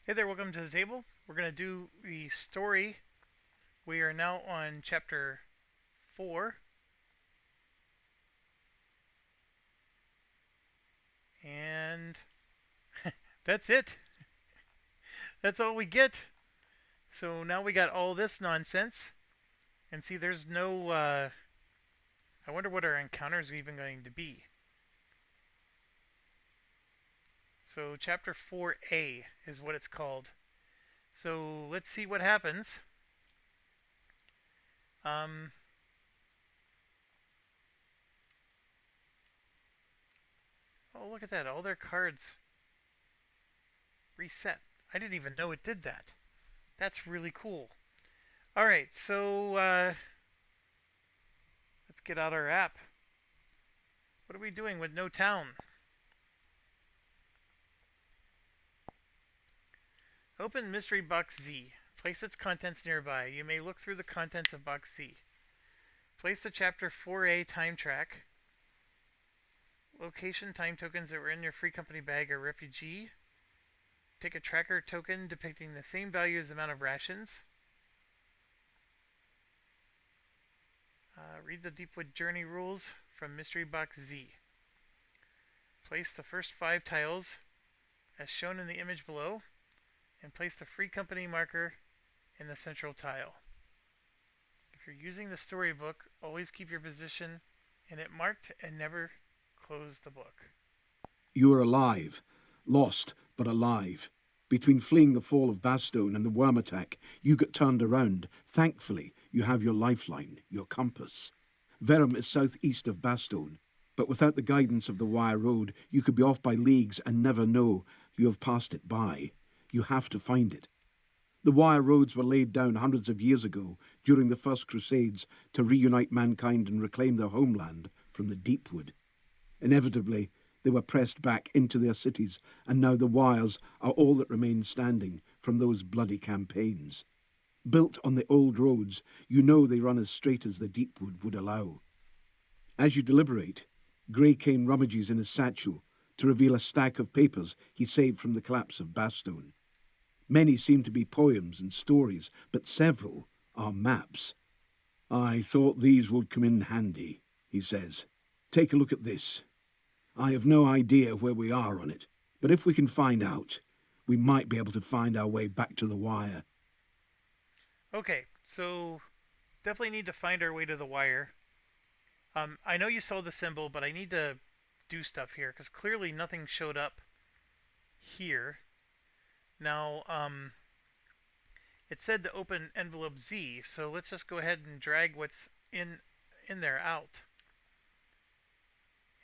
Hey there, welcome to the table. We're going to do the story. We are now on chapter 4, and that's it. That's all we get. So now we got all this nonsense. And see, there's no. I wonder what our encounters are even going to be. So, chapter 4A is what it's called. So, let's see what happens. Um, oh, look at that. All their cards reset. I didn't even know it did that. That's really cool. All right, so let's get out our app. What are we doing with no town? Open Mystery Box Z. Place its contents nearby. You may look through the contents of Box Z. Place the Chapter 4A time track. Location time tokens that were in your free company bag are refugee. Take a tracker token depicting the same value as the amount of rations. Read the Deepwood Journey rules from Mystery Box Z. Place the first 5 tiles as shown in the image below, and place the free company marker in the central tile. If you're using the storybook, always keep your position in it marked and never close the book. You are alive, lost but alive. Between fleeing the fall of Bastogne and the worm attack, you get turned around. Thankfully, you have your lifeline, your compass. Verum is southeast of Bastogne, but without the guidance of the wire road, you could be off by leagues and never know you have passed it by. You have to find it. The wire roads were laid down hundreds of years ago during the First Crusades to reunite mankind and reclaim their homeland from the Deepwood. Inevitably, they were pressed back into their cities, and now the wires are all that remains standing from those bloody campaigns. Built on the old roads, you know they run as straight as the Deepwood would allow. As you deliberate, Grey Cane rummages in his satchel to reveal a stack of papers he saved from the collapse of Bastogne. Many seem to be poems and stories, but several are maps. "I thought these would come in handy," he says. "Take a look at this. I have no idea where we are on it, but if we can find out, we might be able to find our way back to the wire." Okay, so definitely need to find our way to the wire. I know you saw the symbol, but I need to do stuff here because clearly nothing showed up here. Now, it said to open envelope Z, so let's just go ahead and drag what's in there out.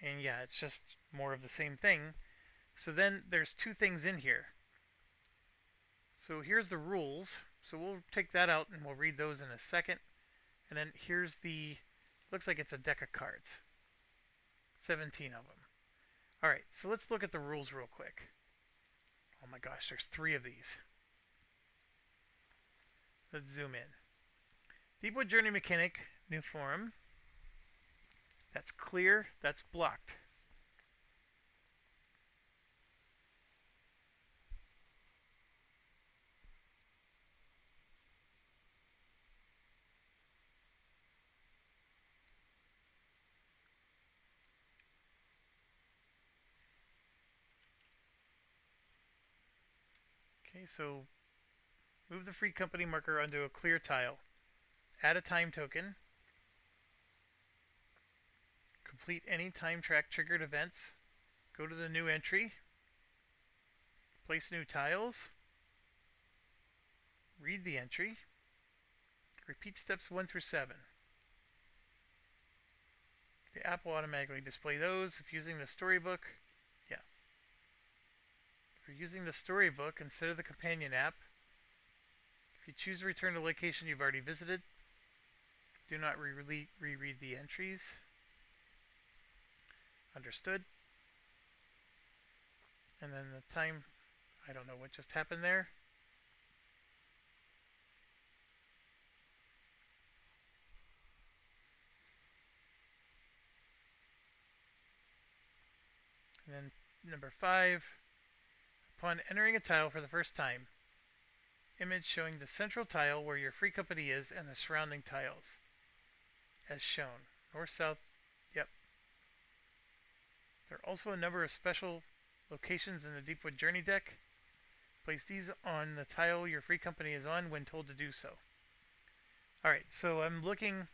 And yeah, it's just more of the same thing. So then there's 2 things in here. So here's the rules. So we'll take that out and we'll read those in a second. And then here's the, looks like it's a deck of cards. 17 of them. Alright, so let's look at the rules real quick. Oh my gosh, there's 3 of these. Let's zoom in. Deepwood Journey Mechanic, new form. That's clear, that's blocked. Okay, so move the free company marker onto a clear tile. Add a time token. Complete any time track triggered events. Go to the new entry. Place new tiles. Read the entry. Repeat steps 1 through 7. The app will automatically display those. If using the storybook, yeah. If you're using the storybook instead of the companion app, if you choose to return to a location you've already visited, do not reread the entries. Understood. And then the time, I don't know what just happened there. And then number 5, Upon entering a tile for the first time, image showing the central tile where your free company is and the surrounding tiles, as shown. North, south, yep. There are also a number of special locations in the Deepwood Journey deck. Place these on the tile your free company is on when told to do so. Alright, so I'm looking.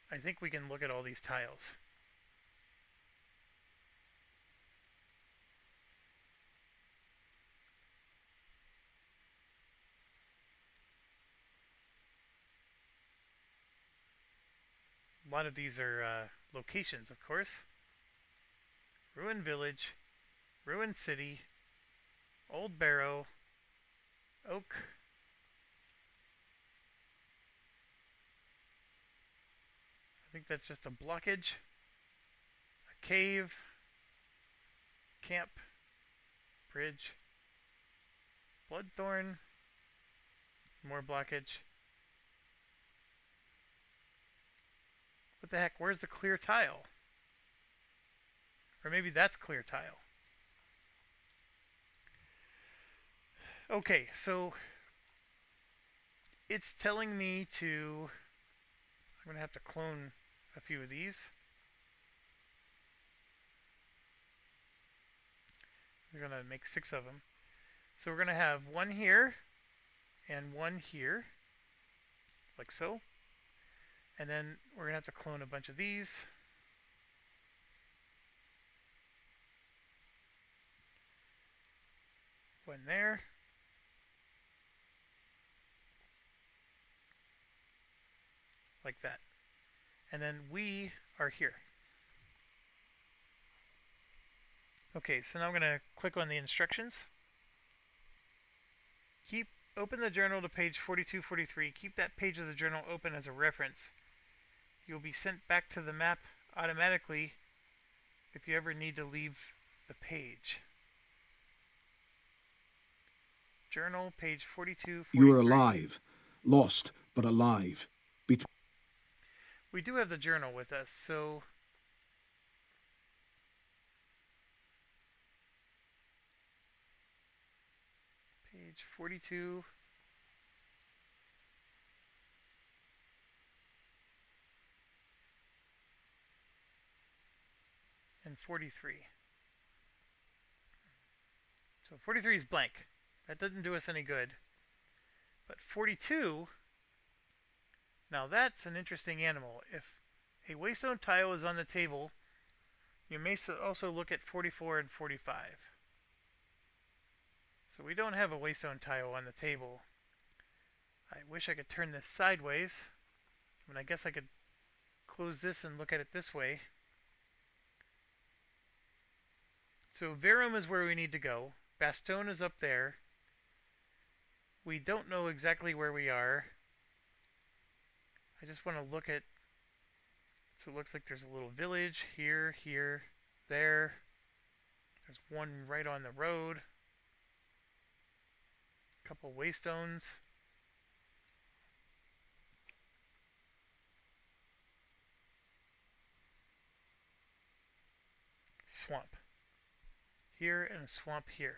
I think we can look at all these tiles. A lot of these are locations, of course. Ruined Village, Ruined City, Old Barrow, Oak. I think that's just a blockage. A cave, camp, bridge, Bloodthorn, more blockage. What the heck? Where's the clear tile? Or maybe that's clear tile. Okay, so it's telling me to. I'm going to have to clone a few of these. We're going to make 6 of them. So we're going to have one here and one here, like so. And then we're going to have to clone a bunch of these. One there. Like that. And then we are here. Okay, so now I'm going to click on the instructions. Open the journal to page 4243. Keep that page of the journal open as a reference. You'll be sent back to the map automatically if you ever need to leave the page. Journal, page 4243. You are alive. Lost, but alive. We do have the journal with us, so page 42. And 43. So 43 is blank. That doesn't do us any good. But 42, now that's an interesting animal. If a waystone tile is on the table, you may also look at 44 and 45. So we don't have a waystone tile on the table. I wish I could turn this sideways. I mean, I guess I could close this and look at it this way. So Verum is where we need to go. Bastogne is up there. We don't know exactly where we are. I just want to look at. So it looks like there's a little village here, here, there. There's one right on the road. A couple waystones. Swamp here and a swamp here.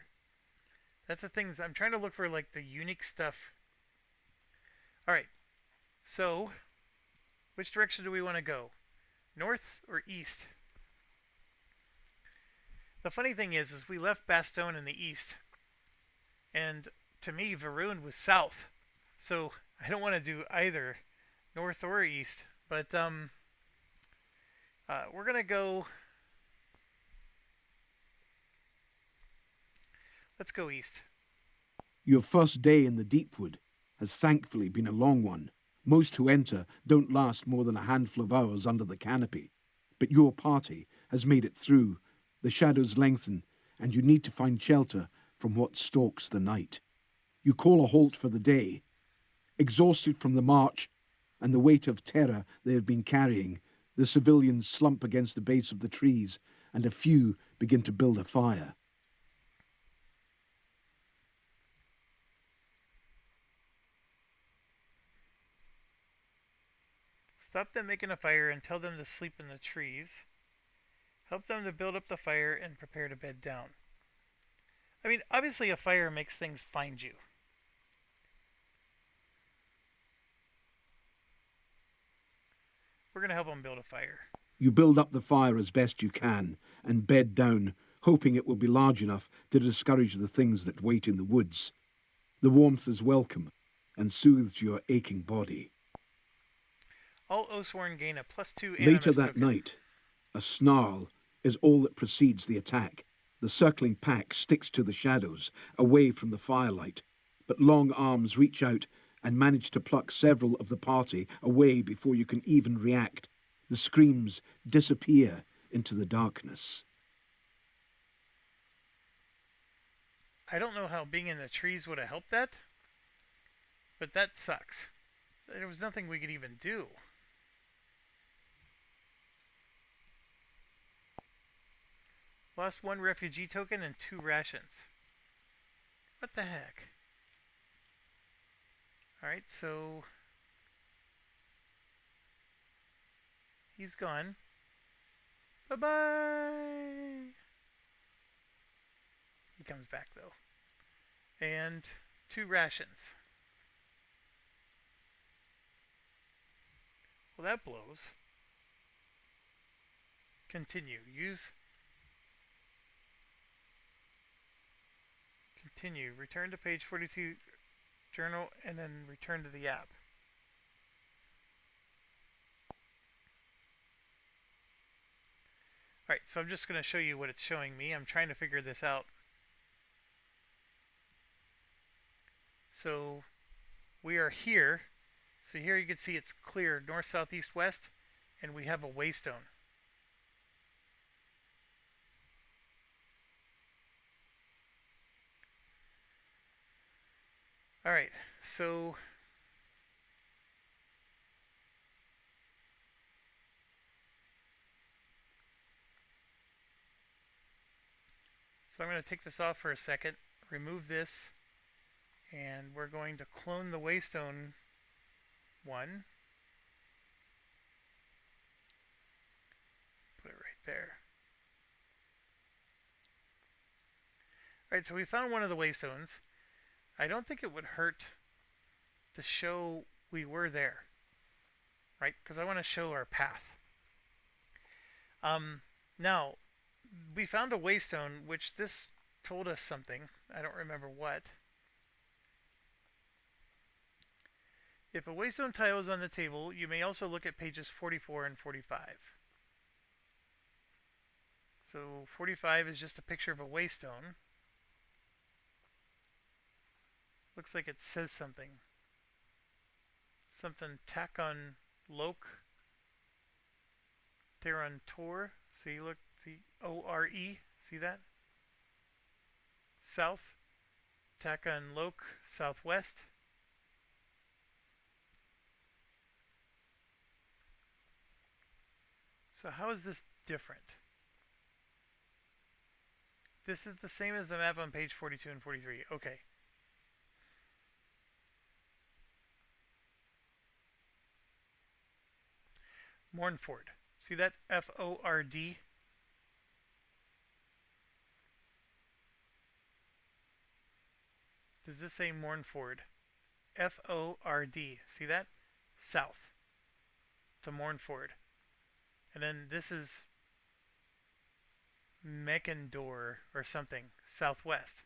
That's the things I'm trying to look for, like the unique stuff. Alright, so which direction do we want to go? North or east? The funny thing is we left Bastogne in the east, and to me Varun was south, so I don't want to do either north or east, but we're gonna go. Let's go east. Your first day in the Deepwood has thankfully been a long one. Most who enter don't last more than a handful of hours under the canopy. But your party has made it through. The shadows lengthen, and you need to find shelter from what stalks the night. You call a halt for the day. Exhausted from the march and the weight of terror they have been carrying, the civilians slump against the base of the trees, and a few begin to build a fire. Stop them making a fire and tell them to sleep in the trees. Help them to build up the fire and prepare to bed down. I mean, obviously, a fire makes things find you. We're going to help them build a fire. You build up the fire as best you can and bed down, hoping it will be large enough to discourage the things that wait in the woods. The warmth is welcome and soothes your aching body. All Oathsworn gain a +2 Later animus that token. night, a snarl is all that precedes the attack. The circling pack sticks to the shadows, away from the firelight, but long arms reach out and manage to pluck several of the party away before you can even react. The screams disappear into the darkness. I don't know how being in the trees would have helped that, but that sucks. There was nothing we could even do. Lost 1 refugee token and 2 rations. What the heck? Alright, so he's gone. Bye-bye! He comes back, though. And 2 rations. Well, that blows. Continue. Use. Continue. Return to page 42 journal and then return to the app. Alright, so I'm just going to show you what it's showing me. I'm trying to figure this out. So we are here. So here you can see it's clear north, south, east, west, and we have a waystone. Alright, so I'm going to take this off for a second, remove this, and we're going to clone the waystone one. Put it right there. Alright, so we found one of the waystones. I don't think it would hurt to show we were there, right? Because I want to show our path. Now, we found a waystone, which this told us something. I don't remember what. If a waystone tile is on the table, you may also look at pages 44 and 45. So 45 is just a picture of a waystone. Looks like it says something. Something Takon Lok. Theron Tor. See, look, see, O-R-E. See that? South. Takon Lok, southwest. So how is this different? This is the same as the map on page 42 and 43. Okay. Mournford. See that? F-O-R-D. Does this say Mournford? F-O-R-D. See that? South. To Mournford. And then this is Meckendor or something. Southwest.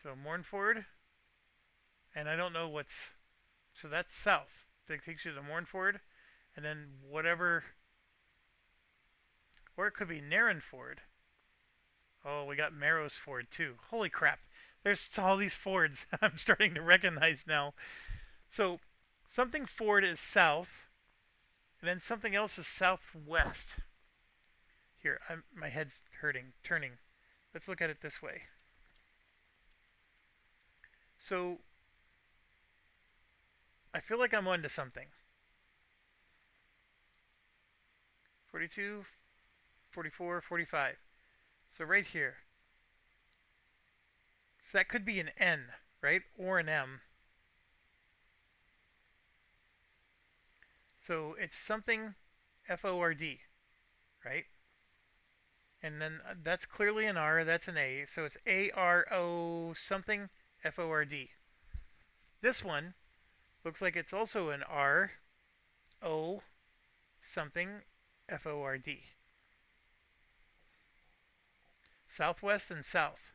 So Mournford. And I don't know what's... So that's south. That takes you to Mournford. And then whatever... Or it could be Narrenford. Oh, we got Marrow's Ford too. Holy crap. There's all these Fords I'm starting to recognize now. So something Ford is south. And then something else is southwest. Here, my head's hurting. Turning. Let's look at it this way. So I feel like I'm onto something. 42, 44, 45. So right here. So that could be an N, right? Or an M. So it's something F-O-R-D, right? And then that's clearly an R, that's an A. So it's ARO something FORD. This one looks like it's also an RO something FORD. Southwest and south.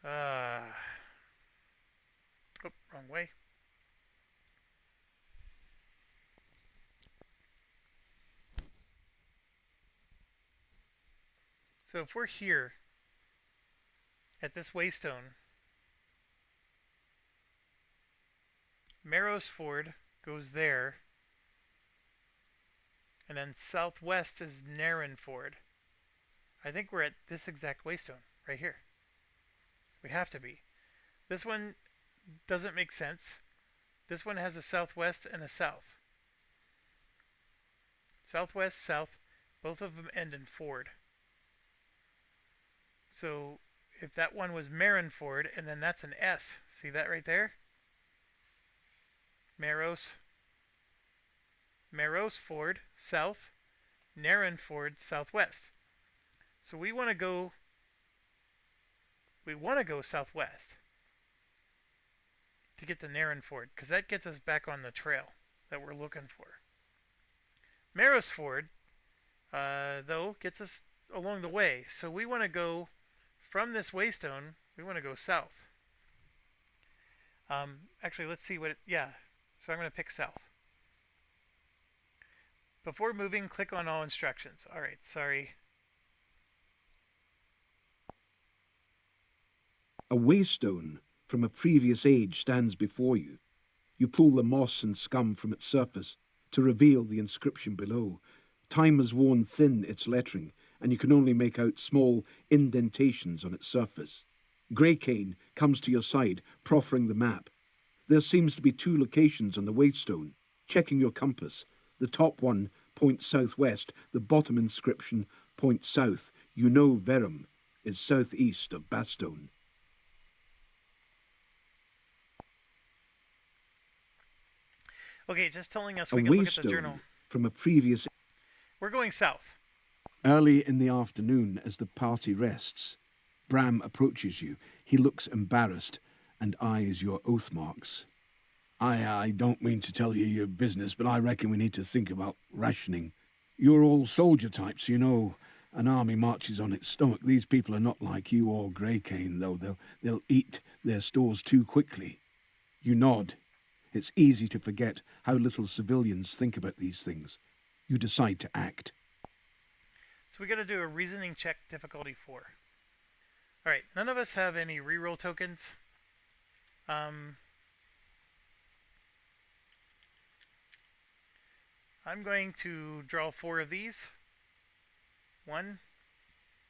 Uh, oh, wrong way. So if we're here at this waystone, Marrow's Ford goes there, and then southwest is Narren Ford. I think we're at this exact waystone right here. We have to be. This one doesn't make sense. This one has a southwest and a south. Southwest, south, both of them end in Ford. So if that one was Marin Ford, and then that's an S. See that right there? Maros. Maros Ford, south. Narren Ford, southwest. So we want to go southwest to get to Narren Ford, because that gets us back on the trail that we're looking for. Maros Ford, though, gets us along the way. So we want to go from this waystone, we want to go south. Actually, let's see what yeah. So I'm going to pick south. Before moving, click on all instructions. All right, sorry. A waystone from a previous age stands before you. You pull the moss and scum from its surface to reveal the inscription below. Time has worn thin its lettering, and you can only make out small indentations on its surface. Grey Cane comes to your side, proffering the map. There seems to be 2 locations on the waystone. Checking your compass, the top one points southwest, the bottom inscription points south. You know Verum is southeast of Bastone. Okay, just telling us A we can look at the journal. waystone from a previous... We're going south. Early in the afternoon, as the party rests, Bram approaches you. He looks embarrassed and eyes your oath marks. I don't mean to tell you your business, but I reckon we need to think about rationing. You're all soldier types, you know. An army marches on its stomach. These people are not like you or Grey Cane, though. They'll eat their stores too quickly. You nod. It's easy to forget how little civilians think about these things. You decide to act. So we got to do a reasoning check, difficulty 4. All right, none of us have any reroll tokens. I'm going to draw 4 of these. 1,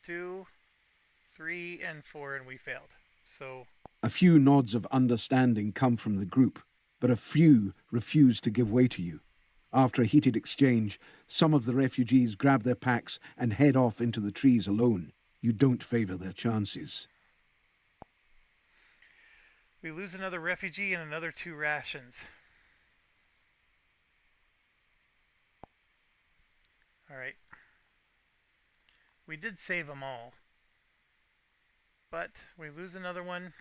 2, 3, and 4, and we failed. So A few nods of understanding come from the group, but a few refuse to give way to you. After a heated exchange, some of the refugees grab their packs and head off into the trees alone. You don't favour their chances. we lose another refugee and another 2 rations. All right. We did save them all. But we lose another one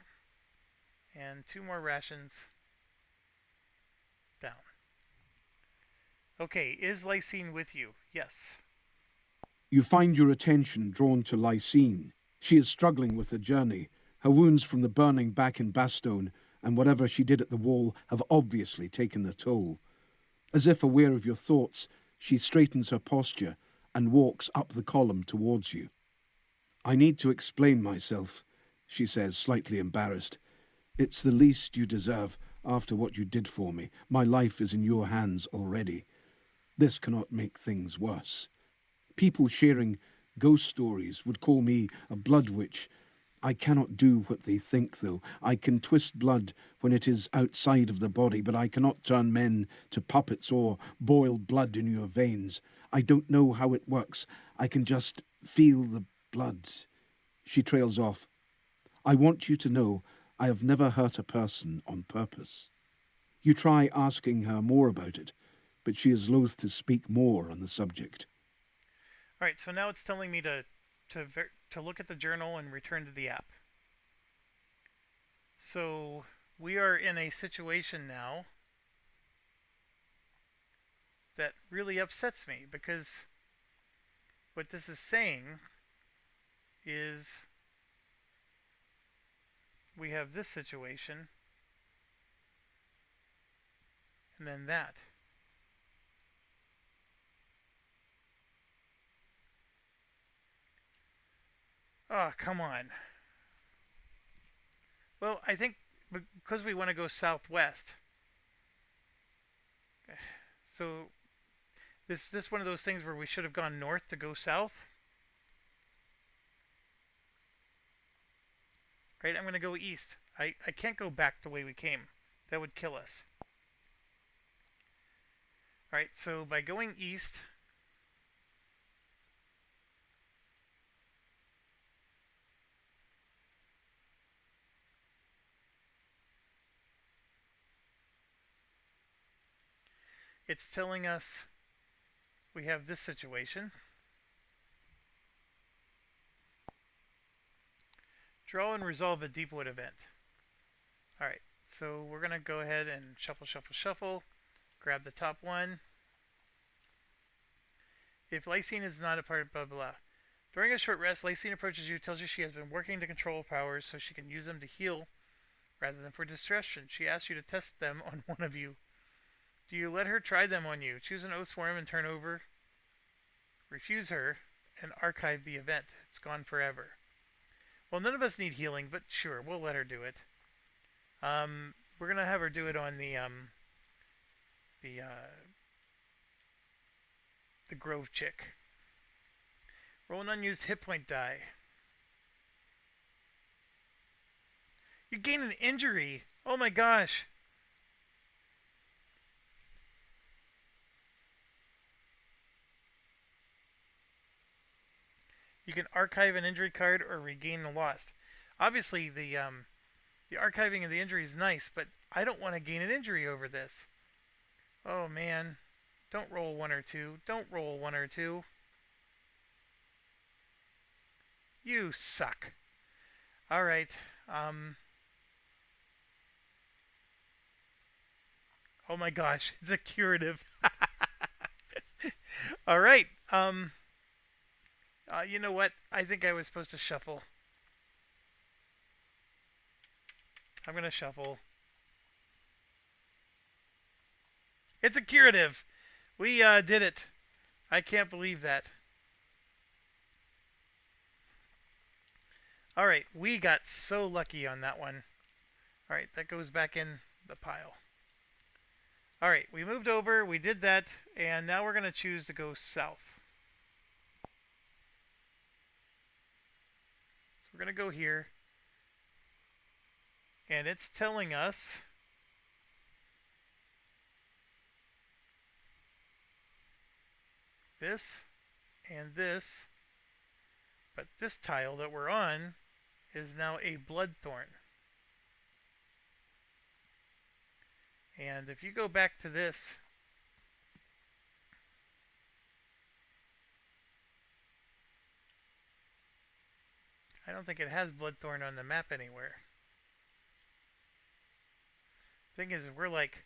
and 2 more rations down. Okay, is Lysine with you? Yes. You find your attention drawn to Lysine. She is struggling with the journey. Her wounds from the burning back in Bastone and whatever she did at the wall have obviously taken their toll. As if aware of your thoughts, she straightens her posture and walks up the column towards you. I need to explain myself, she says, slightly embarrassed. It's the least you deserve after what you did for me. My life is in your hands already. This cannot make things worse. People sharing ghost stories would call me a blood witch. I cannot do what they think, though. I can twist blood when it is outside of the body, but I cannot turn men to puppets or boil blood in your veins. I don't know how it works. I can just feel the blood. She trails off. I want you to know I have never hurt a person on purpose. You try asking her more about it, but she is loath to speak more on the subject. All right, so now it's telling me to to look at the journal and return to the app. So we are in a situation now that really upsets me because what this is saying is we have this situation and then that. Oh, come on. Well, I think because we want to go southwest. So this one of those things where we should have gone north to go south. Right? I'm going to go east. I can't go back the way we came. That would kill us. All right, so by going east, it's telling us we have this situation. Draw and resolve a Deepwood event. All right, so we're going to go ahead and shuffle, shuffle, shuffle. Grab the top one. If Lysine is not a part of blah, blah, blah. During a short rest, Lysine approaches you, tells you she has been working to control powers so she can use them to heal rather than for distraction. She asks you to test them on one of you. Do you let her try them on you? Choose an Oathsworn and turn over. Refuse her and archive the event. It's gone forever. Well, none of us need healing, but sure, we'll let her do it. We're gonna have her do it on the the Grove chick. Roll an unused hit point die. You gain an injury. Oh my gosh. You can archive an injury card or regain the lost. Obviously, the archiving of the injury is nice, but I don't want to gain an injury over this. Oh man. Don't roll one or two. Don't roll one or two. You suck. Alright. Oh my gosh. It's a curative. Alright. You know what? I think I was supposed to shuffle. I'm going to shuffle. It's a curative. We did it. I can't believe that. Alright, we got so lucky on that one. Alright, that goes back in the pile. Alright, we moved over, we did that, and now we're going to choose to go south. So we're going to go here. And it's telling us this and this, but this tile that we're on is now a Bloodthorn. And if you go back to this, I don't think it has Bloodthorn on the map anywhere. Thing is, we're like,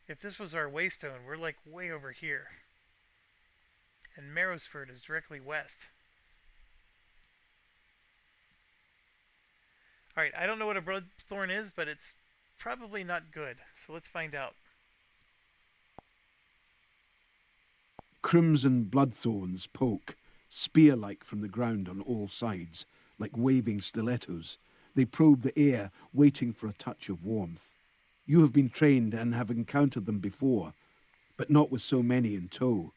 if this was our Waystone, we're like way over here. And Marrowsford is directly west. Alright, I don't know what a Bloodthorn is, but it's probably not good. So let's find out. Crimson bloodthorns poke, spear-like from the ground on all sides, like waving stilettos. They probe the air, waiting for a touch of warmth. You have been trained and have encountered them before, but not with so many in tow.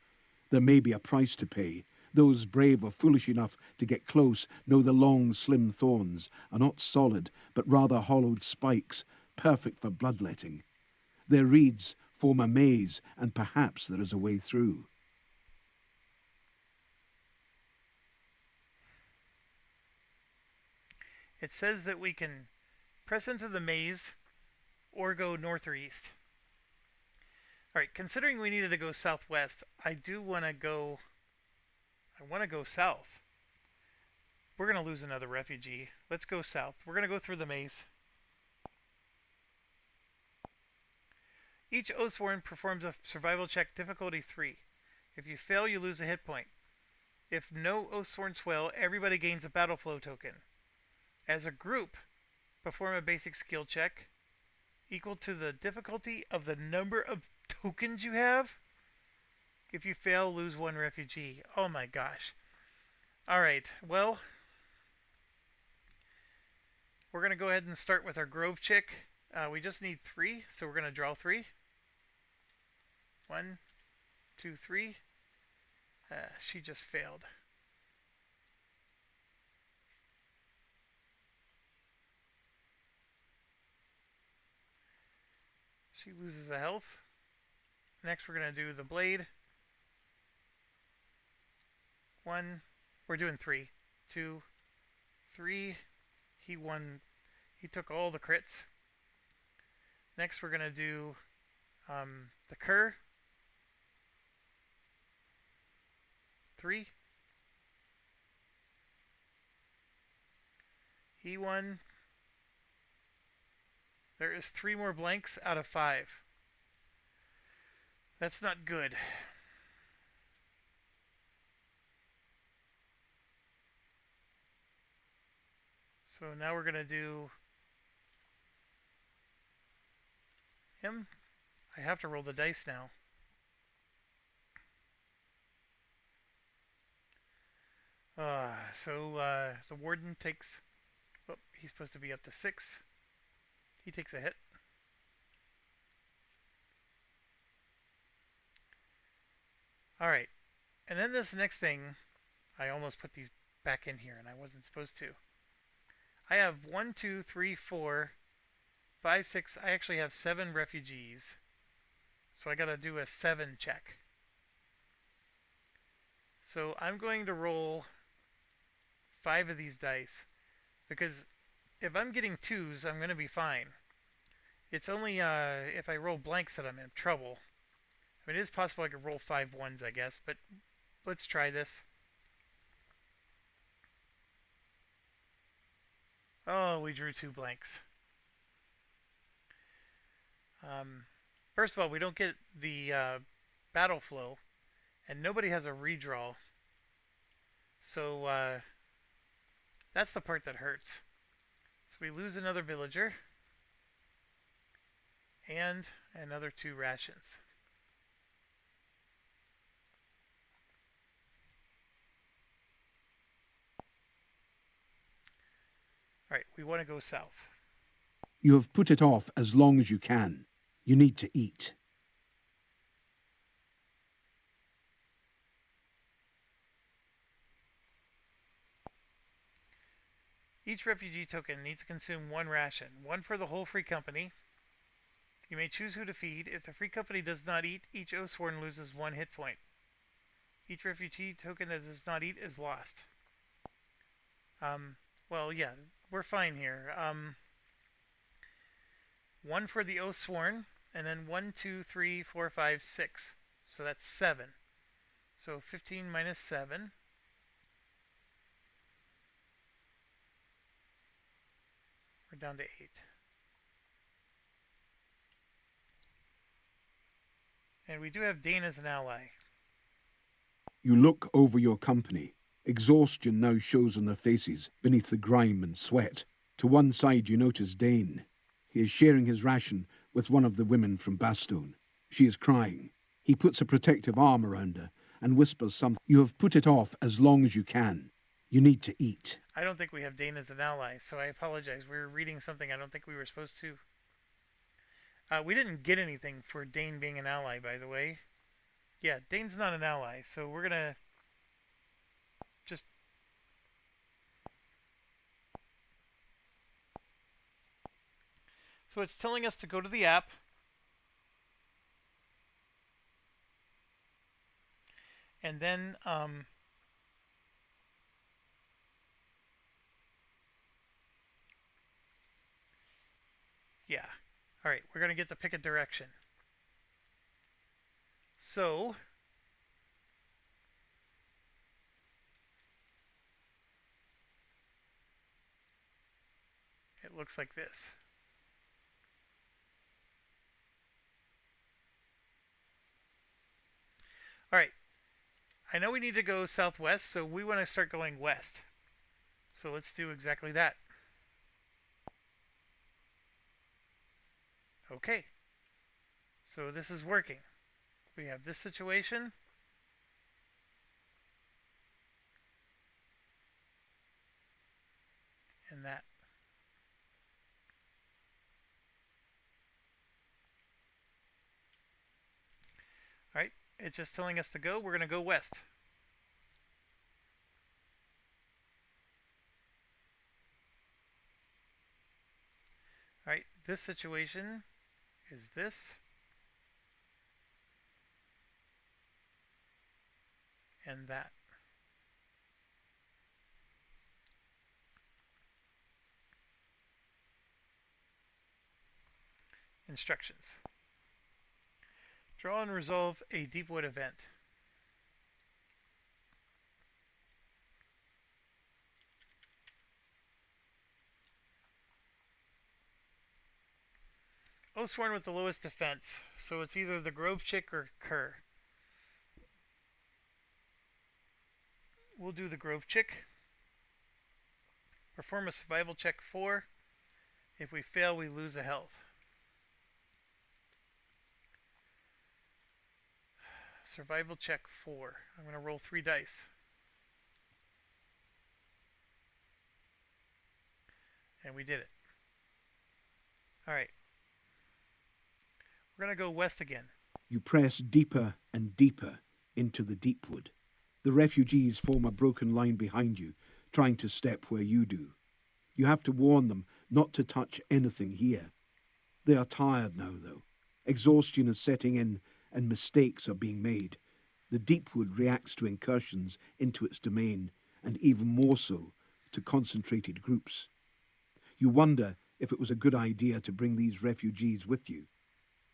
There may be a price to pay. Those brave or foolish enough to get close know the long, slim thorns are not solid, but rather hollowed spikes, perfect for bloodletting. Their reeds form a maze, and perhaps there is a way through. It says that we can press into the maze or go north or east. Alright, considering we needed to go southwest, I do want to go... I want to go south. We're going to lose another refugee. Let's go south. We're going to go through the maze. Each Oathsworn performs a survival check difficulty 3. If you fail, you lose a hit point. If no Oathsworn swell, everybody gains a battle flow token. As a group, perform a basic skill check equal to the difficulty of the number of tokens you have. If you fail, lose one refugee. Oh my gosh. Alright, well, we're going to go ahead and start with our Grove chick. We just need 3, so we're going to draw 3. 1, 2, 3. She just failed. She loses a health. Next, we're going to do the blade. 1. We're doing 3. 2, 3. He won. He took all the crits. Next, we're going to do the cur. 3. He won. There is 3 more blanks out of 5. That's not good. So now we're going to do him. I have to roll the dice now. The warden takes... Oh, he's supposed to be up to 6. He takes a hit. Alright. And then this next thing, I almost put these back in here and I wasn't supposed to. I have 1, 2, 3, 4, 5, 6. I actually have 7 refugees. So I gotta do a 7 check. So I'm going to roll 5 of these dice. Because if I'm getting 2s, I'm gonna be fine. It's only if I roll blanks that I'm in trouble. I mean, it is possible I could roll 5 1s, I guess, but let's try this. Oh, we drew 2 blanks. First of all, we don't get the battle flow, and nobody has a redraw. So that's the part that hurts. So we lose another villager and another 2 rations. Alright, we want to go south. You have put it off as long as you can. You need to eat. Each refugee token needs to consume 1 ration, 1 for the whole free company. You may choose who to feed. If the free company does not eat, each Oathsworn loses 1 hit point. Each refugee token that does not eat is lost. Well, yeah, we're fine here. 1 for the Oathsworn, and then 1, 2, 3, 4, 5, 6. So that's 7. So 15 minus 7. We're down to 8. And we do have Dane as an ally. You look over your company. Exhaustion now shows on their faces beneath the grime and sweat. To one side you notice Dane. He is sharing his ration with one of the women from Bastone. She is crying. He puts a protective arm around her and whispers something. You have put it off as long as you can. You need to eat. I don't think we have Dane as an ally, so I apologize. We were reading something I don't think we were supposed to. We didn't get anything for Dane being an ally, by the way. Yeah, Dane's not an ally, so we're gonna just... So it's telling us to go to the app. And then, yeah. Alright, we're gonna get to pick a direction. So it looks like this. All right, I know we need to go southwest, so we want to start going west. So let's do exactly that. Okay, so this is working. We have this situation and that. All right, it's just telling us to go. We're going to go west. All right, this situation is this and that. Instructions. Draw and resolve a Deepwood event. Oathsworn with the lowest defense, so it's either the Grove Chick or Kerr. We'll do the Grove Chick. Perform a survival check 4. If we fail, we lose a health. Survival check 4. I'm going to roll 3 dice. And we did it. Alright. We're going to go west again. You press deeper and deeper into the Deepwood. The refugees form a broken line behind you, trying to step where you do. You have to warn them not to touch anything here. They are tired now, though. Exhaustion is setting in, and mistakes are being made. The Deepwood reacts to incursions into its domain, and even more so to concentrated groups. You wonder if it was a good idea to bring these refugees with you.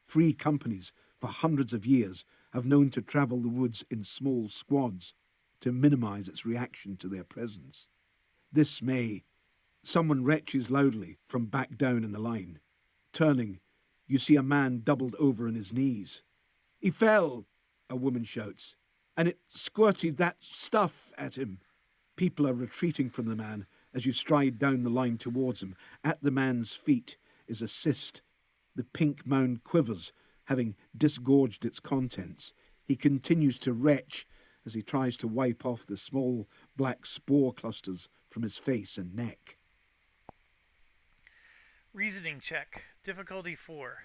Free companies for hundreds of years have known to travel the woods in small squads to minimize its reaction to their presence. This May, someone retches loudly from back down in the line. Turning, you see a man doubled over on his knees. "He fell," a woman shouts, "and it squirted that stuff at him." People are retreating from the man as you stride down the line towards him. At the man's feet is a cyst. The pink mound quivers, having disgorged its contents. He continues to retch as he tries to wipe off the small black spore clusters from his face and neck. Reasoning check. Difficulty 4.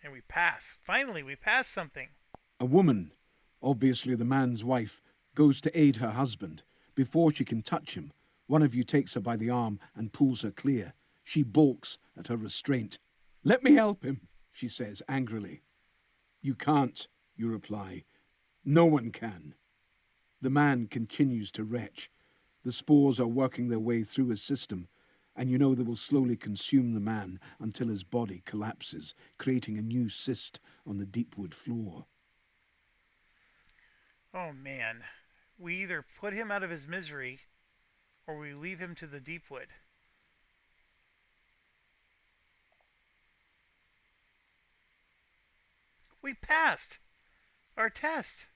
And we pass. Finally, we passed something. A woman, obviously the man's wife, goes to aid her husband. Before she can touch him, one of you takes her by the arm and pulls her clear. She balks at her restraint. "Let me help him," she says angrily. "You can't," you reply. "No one can." The man continues to retch. The spores are working their way through his system, and you know they will slowly consume the man until his body collapses, creating a new cyst on the Deepwood floor. Oh man. We either put him out of his misery or we leave him to the Deepwood. We passed our test.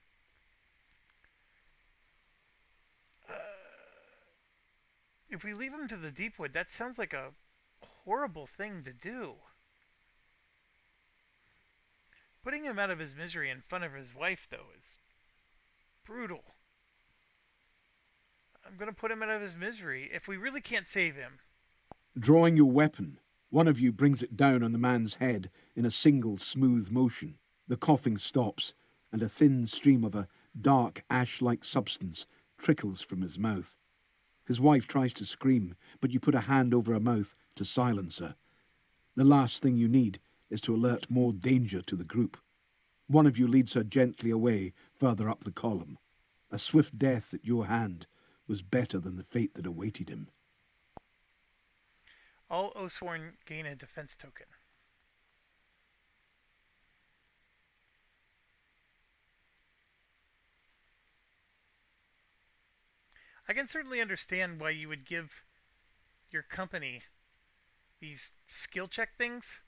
If we leave him to the Deepwood, that sounds like a horrible thing to do. Putting him out of his misery in front of his wife, though, is brutal. I'm going to put him out of his misery if we really can't save him. Drawing your weapon, one of you brings it down on the man's head in a single smooth motion. The coughing stops, and a thin stream of a dark ash-like substance trickles from his mouth. His wife tries to scream, but you put a hand over her mouth to silence her. The last thing you need is to alert more danger to the group. One of you leads her gently away further up the column. A swift death at your hand was better than the fate that awaited him. All Oathsworn gain a defense token. I can certainly understand why you would give your company these skill check things,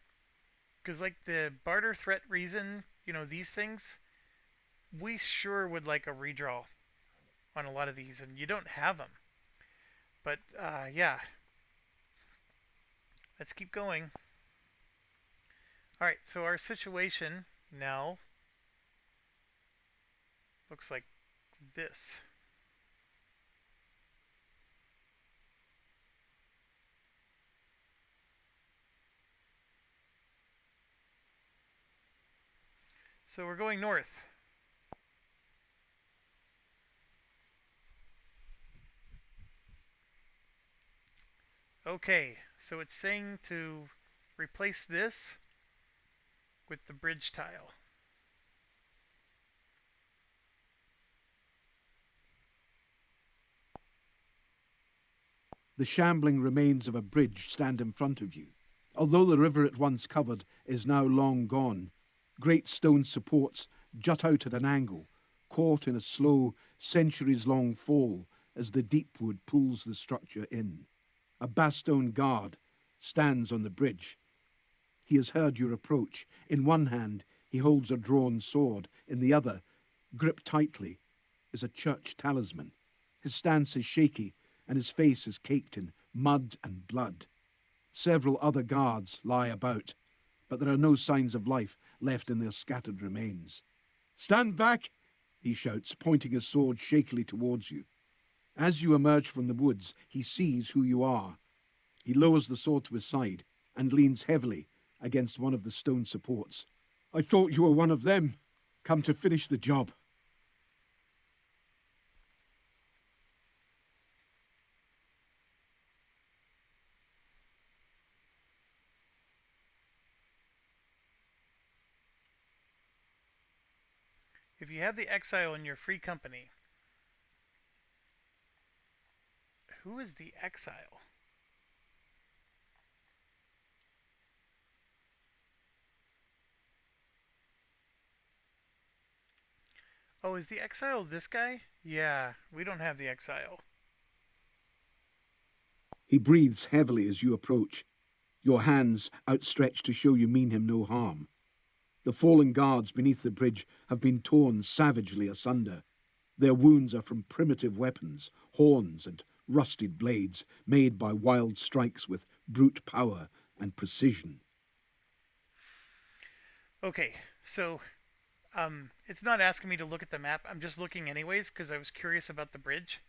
because like the barter threat reason, these things, we sure would like a redraw on a lot of these, and you don't have them. But yeah, let's keep going. All right, so our situation now looks like this. So we're going north. Okay, so it's saying to replace this with the bridge tile. The shambling remains of a bridge stand in front of you. Although the river it once covered is now long gone, great stone supports jut out at an angle, caught in a slow, centuries-long fall as the deep wood pulls the structure in. A Bastone guard stands on the bridge. He has heard your approach. In one hand, he holds a drawn sword. In the other, gripped tightly, is a church talisman. His stance is shaky, and his face is caked in mud and blood. Several other guards lie about, but there are no signs of life left in their scattered remains. "Stand back!" he shouts, pointing his sword shakily towards you. As you emerge from the woods, he sees who you are. He lowers the sword to his side and leans heavily against one of the stone supports. "I thought you were one of them, come to finish the job." If you have the exile in your free company, who is the exile? Oh, is the exile this guy? Yeah, we don't have the exile. He breathes heavily as you approach, your hands outstretched to show you mean him no harm. The fallen guards beneath the bridge have been torn savagely asunder. Their wounds are from primitive weapons, horns and rusted blades made by wild strikes with brute power and precision. Okay, so it's not asking me to look at the map. I'm just looking anyways because I was curious about the bridge.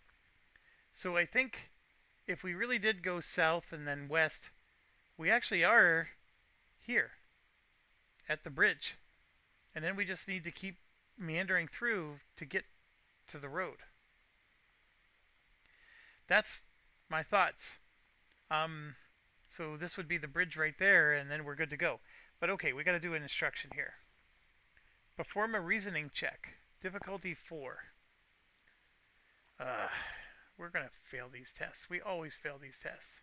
So I think if we really did go south and then west, we actually are here at the bridge. And then we just need to keep meandering through to get to the road. That's my thoughts. Um, so this would be the bridge right there, and then we're good to go. But okay, we got to do an instruction here. Perform a reasoning check. Difficulty 4. Uh, we're going to fail these tests. We always fail these tests.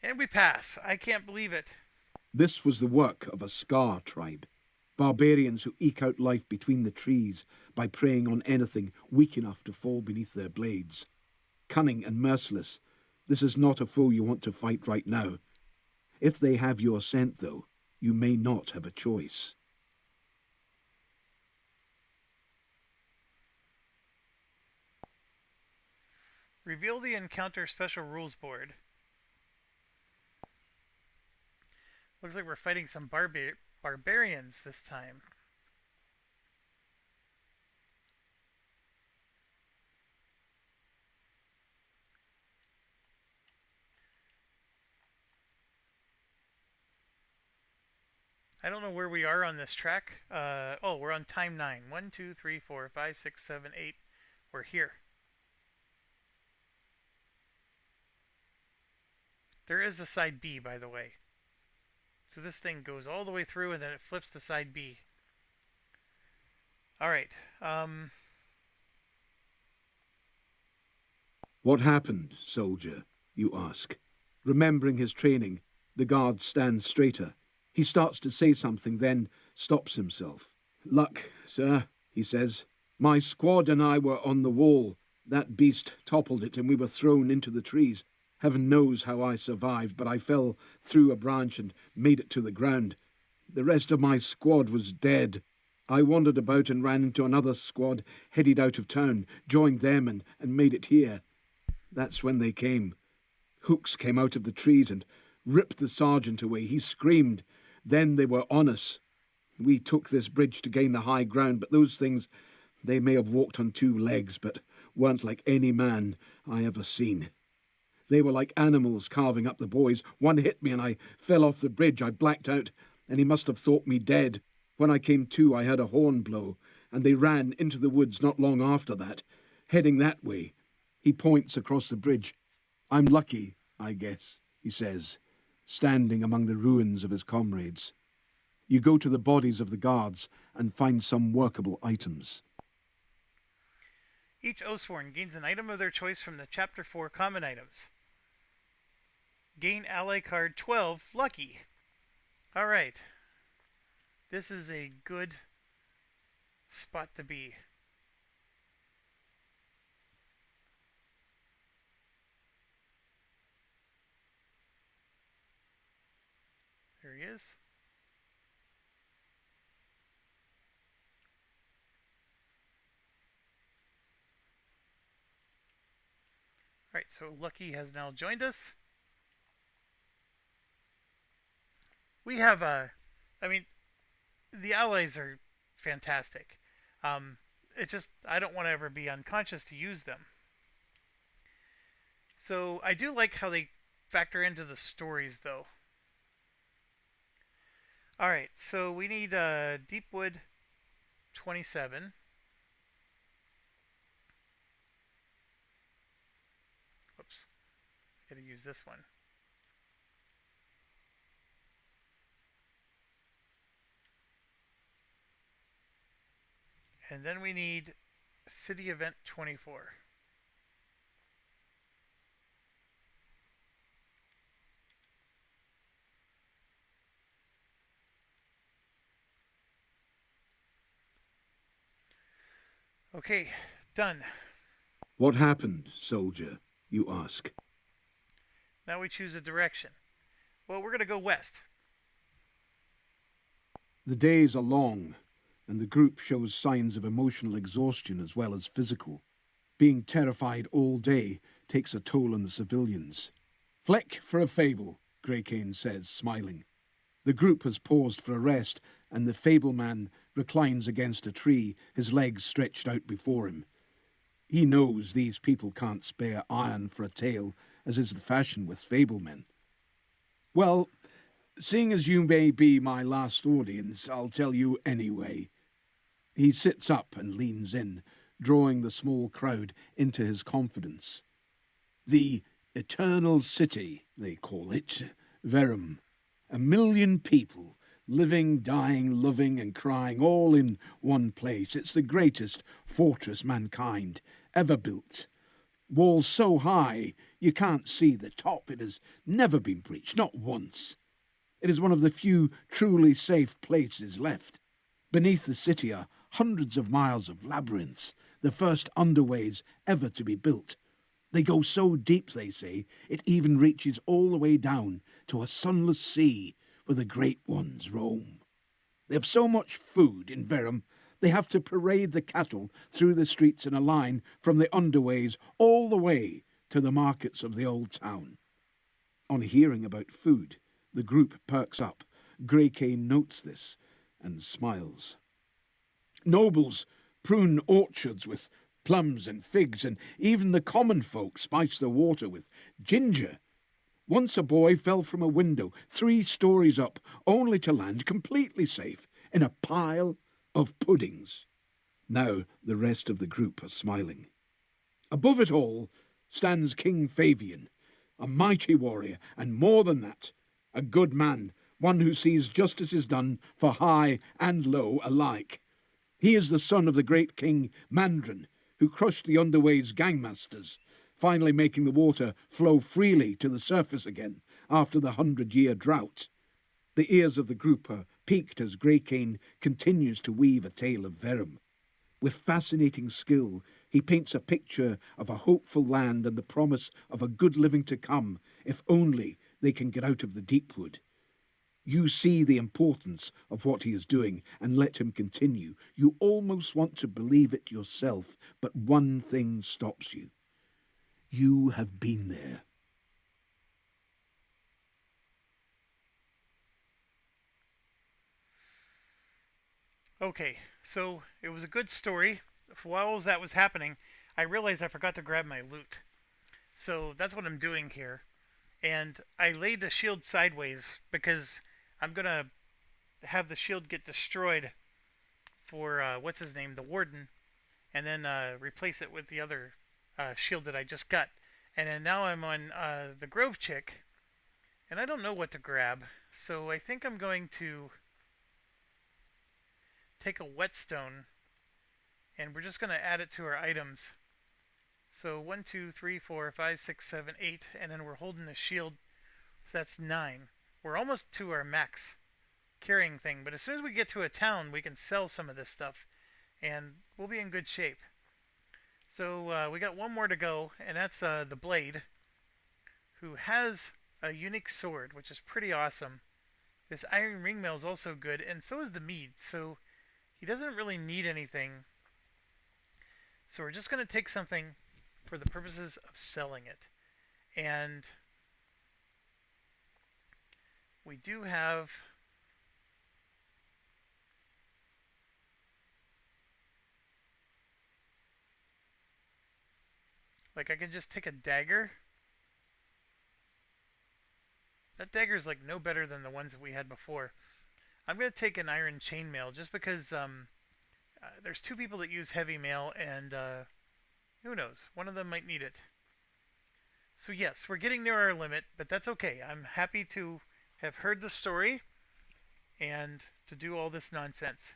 And we pass. I can't believe it. This was the work of a Scar tribe, barbarians who eke out life between the trees by preying on anything weak enough to fall beneath their blades. Cunning and merciless, this is not a foe you want to fight right now. If they have your scent, though, you may not have a choice. Reveal the encounter special rules board. Looks like we're fighting some barbarians this time. I don't know where we are on this track. Oh, we're on time 9. 1, 2, 3, 4, 5, 6, 7, 8. We're here. There is a side B, by the way. So this thing goes all the way through and then it flips to side B. All right. Um, What happened, soldier? You ask. Remembering his training, the guard stands straighter. He starts to say something, then stops himself. Luck, sir, he says. My squad and I were on the wall. That beast toppled it and we were thrown into the trees. Heaven knows how I survived, but I fell through a branch and made it to the ground. The rest of my squad was dead. I wandered about and ran into another squad headed out of town, joined them and made it here. That's when they came. Hooks came out of the trees and ripped the sergeant away. He screamed. Then they were on us. We took this bridge to gain the high ground, but those things, they may have walked on two legs, but weren't like any man I ever seen. They were like animals carving up the boys. One hit me and I fell off the bridge. I blacked out, and he must have thought me dead. When I came to, I heard a horn blow, and they ran into the woods not long after that, heading that way. He points across the bridge. I'm lucky, I guess, he says, standing among the ruins of his comrades. You go to the bodies of the guards and find some workable items. each Oathsworn gains an item of their choice from the Chapter 4 common items. Gain ally card 12, Lucky. Alright. This is a good spot to be. There he is. Alright, so Lucky has now joined us. We have I mean, the allies are fantastic. It just, I don't want to ever be unconscious to use them. So I do like how they factor into the stories, though. All right, so we need Deepwood 27. Whoops, gotta use this one. And then we need City Event 24. Okay, done. What happened, soldier? You ask. Now we choose a direction. Well, we're gonna go west. The days are long, and the group shows signs of emotional exhaustion as well as physical. Being terrified all day takes a toll on the civilians. Fleck for a fable, Greycane says, smiling. The group has paused for a rest, and the fableman reclines against a tree, his legs stretched out before him. He knows these people can't spare iron for a tale, as is the fashion with fablemen. Well, seeing as you may be my last audience, I'll tell you anyway. He sits up and leans in, drawing the small crowd into his confidence. The Eternal City, they call it, Verum. 1,000,000 people, living, dying, loving and crying, all in one place. It's the greatest fortress mankind ever built. Walls so high you can't see the top. It has never been breached, not once. It is one of the few truly safe places left. Beneath the city are hundreds of miles of labyrinths, the first underways ever to be built. They go so deep, they say, it even reaches all the way down to a sunless sea where the great ones roam. They have so much food in Verum, they have to parade the cattle through the streets in a line from the underways all the way to the markets of the old town. On hearing about food, the group perks up. Greycane notes this and smiles. Nobles prune orchards with plums and figs, and even the common folk spice the water with ginger. Once a boy fell from a window 3 stories up, only to land completely safe in a pile of puddings. Now the rest of the group are smiling. Above it all stands King Fabian, a mighty warrior, and more than that, a good man, one who sees justice is done for high and low alike. He is the son of the great king Mandrin, who crushed the Underway's gangmasters, finally making the water flow freely to the surface again after the 100-year drought. The ears of the group are peaked as Greycane continues to weave a tale of verum. With fascinating skill, he paints a picture of a hopeful land and the promise of a good living to come, if only they can get out of the deep wood. You see the importance of what he is doing and let him continue. You almost want to believe it yourself, but one thing stops you. You have been there. Okay, so it was a good story. While that was happening, I realized I forgot to grab my loot. So that's what I'm doing here. And I laid the shield sideways because I'm gonna have the shield get destroyed for what's his name, the warden, and then replace it with the other shield that I just got. And then now I'm on the Grove Chick, and I don't know what to grab. So I think I'm going to take a whetstone, and we're just going to add it to our items. So 1, 2, 3, 4, 5, 6, 7, 8, and then we're holding the shield. So that's 9. We're almost to our max carrying thing, but as soon as we get to a town, we can sell some of this stuff, and we'll be in good shape. So we got one more to go, and that's the Blade, who has a unique sword, which is pretty awesome. This Iron Ring Mail is also good, and so is the Mead. So he doesn't really need anything. So we're just going to take something for the purposes of selling it. And we do have like I can just take a dagger. That dagger is like no better than the ones that we had before. I'm going to take an iron chainmail just because there's two people that use heavy mail, and who knows, one of them might need it. So yes, we're getting near our limit, but that's okay. I'm happy to have heard the story and to do all this nonsense.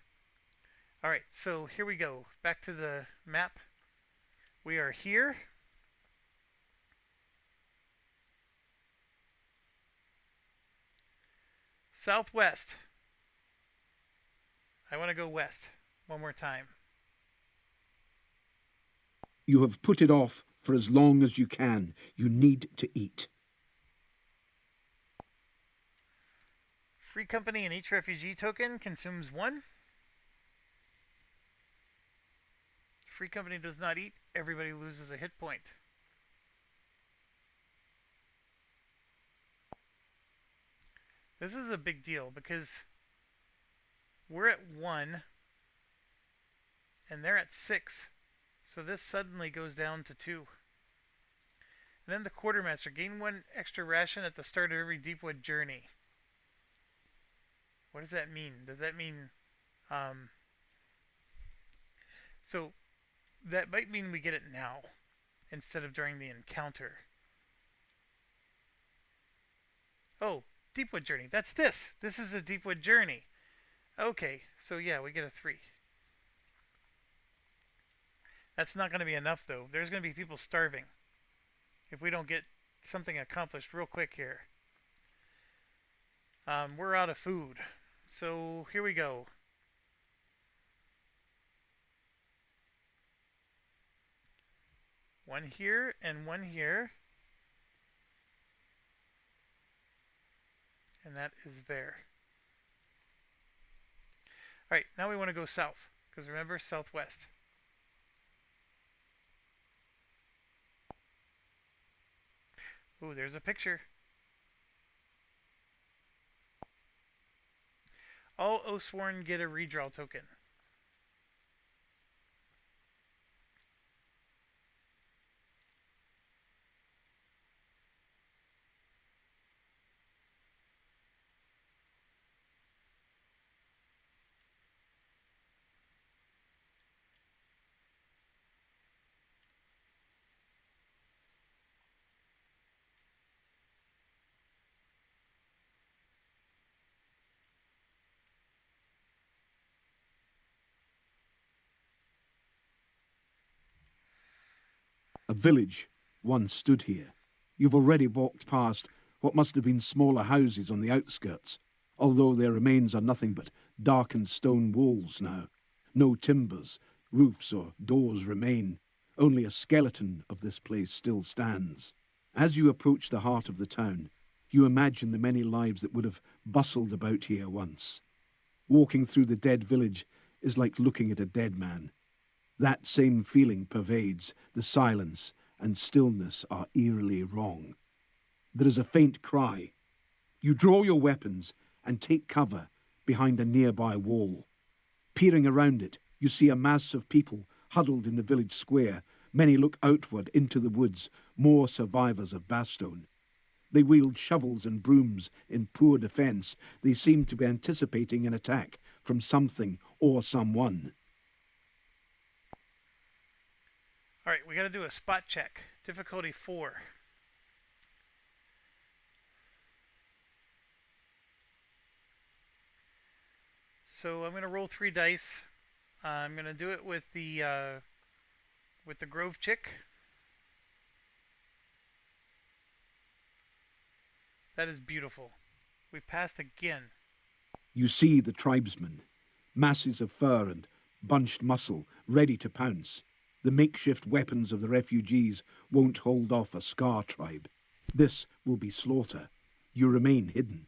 Alright, so here we go. Back to the map. We are here. Southwest. I want to go west one more time. You have put it off for as long as you can. You need to eat. Free company and each refugee token consumes 1. Free company does not eat. Everybody loses a hit point. This is a big deal because we're at 1 and they're at 6. So this suddenly goes down to 2. And then the quartermaster gain 1 extra ration at the start of every Deepwood journey. What does that mean? Does that mean um, so that might mean we get it now instead of during the encounter. Oh, Deepwood journey. That's this. This is a Deepwood journey. Okay, so yeah, we get a 3. That's not going to be enough though. There's going to be people starving if we don't get something accomplished real quick here. We're out of food. So here we go. One here and one here. And that is there. Alright, now we want to go south. Because remember, southwest. Ooh, there's a picture. All Oathsworn get a redraw token. A village once stood here. You've already walked past what must have been smaller houses on the outskirts, although their remains are nothing but darkened stone walls now. No timbers, roofs or doors remain. Only a skeleton of this place still stands. As you approach the heart of the town, you imagine the many lives that would have bustled about here once. Walking through the dead village is like looking at a dead man. That same feeling pervades. The silence and stillness are eerily wrong. There is a faint cry. You draw your weapons and take cover behind a nearby wall. Peering around it, you see a mass of people huddled in the village square. Many look outward into the woods, more survivors of Bastone. They wield shovels and brooms in poor defence. They seem to be anticipating an attack from something or someone. Alright, we gotta do a spot check. Difficulty 4. So I'm gonna roll 3 dice. I'm gonna do it with the Grove Chick. That is beautiful. We passed again. You see the tribesmen, masses of fur and bunched muscle, ready to pounce. The makeshift weapons of the refugees won't hold off a Scar tribe. This will be slaughter. You remain hidden.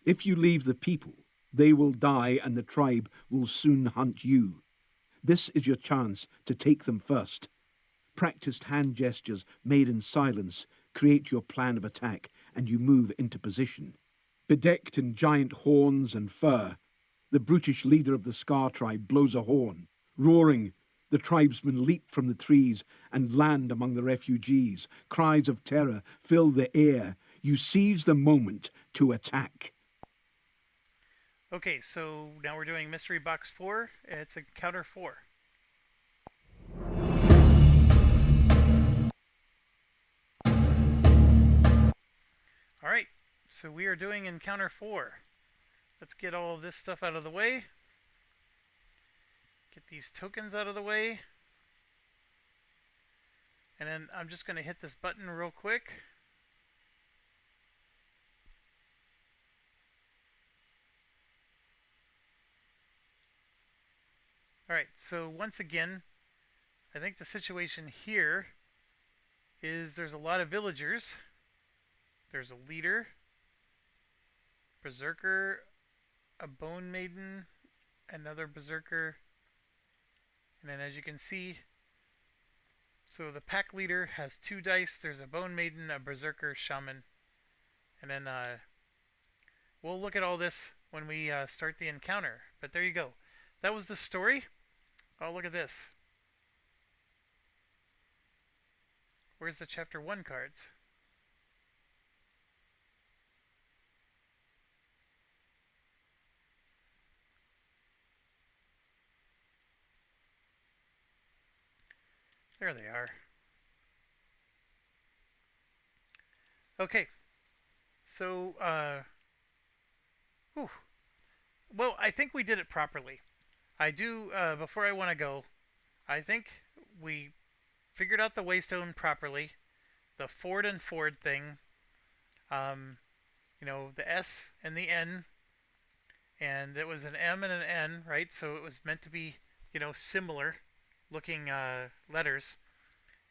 If you leave the people, they will die and the tribe will soon hunt you. This is your chance to take them first. Practiced hand gestures made in silence create your plan of attack, and you move into position. Bedecked in giant horns and fur, the brutish leader of the Scar tribe blows a horn. Roaring, the tribesmen leap from the trees and land among the refugees. Cries of terror fill the air. You seize the moment to attack. Okay, so now we're doing Mystery Box 4. It's Encounter 4. Alright, so we are doing Encounter 4. Let's get all of this stuff out of the way. Get these tokens out of the way. And then I'm just going to hit this button real quick. Alright, so once again, I think the situation here is there's a lot of villagers. There's a leader, berserker, a bone maiden, another berserker, and then as you can see, so the pack leader has 2 dice. There's a bone maiden, a berserker, shaman, and then we'll look at all this when we start the encounter. But there you go. That was the story. Oh, look at this. Where's the chapter 1 cards? There they are. Okay. So, whew. Well, I think we did it properly. I do, before I want to go, I think we figured out the Waystone properly. The Ford and Ford thing. Um, the S and the N. And it was an M and an N, right? So it was meant to be, similar looking letters.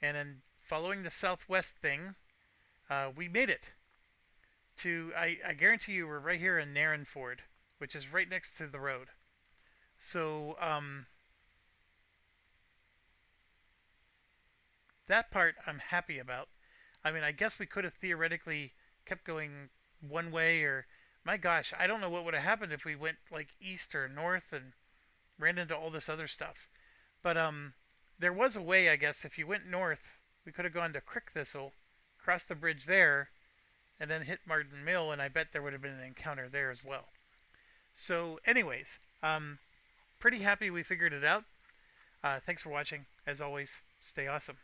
And then following the Southwest thing, we made it to, I guarantee you we're right here in Narrenford, which is right next to the road. So, that part I'm happy about. I mean, I guess we could have theoretically kept going one way, or my gosh, I don't know what would have happened if we went like east or north and ran into all this other stuff. But there was a way, I guess, if you went north, we could have gone to Crick Thistle, crossed the bridge there, and then hit Martin Mill, and I bet there would have been an encounter there as well. So, anyways, pretty happy we figured it out. Thanks for watching. As always, stay awesome.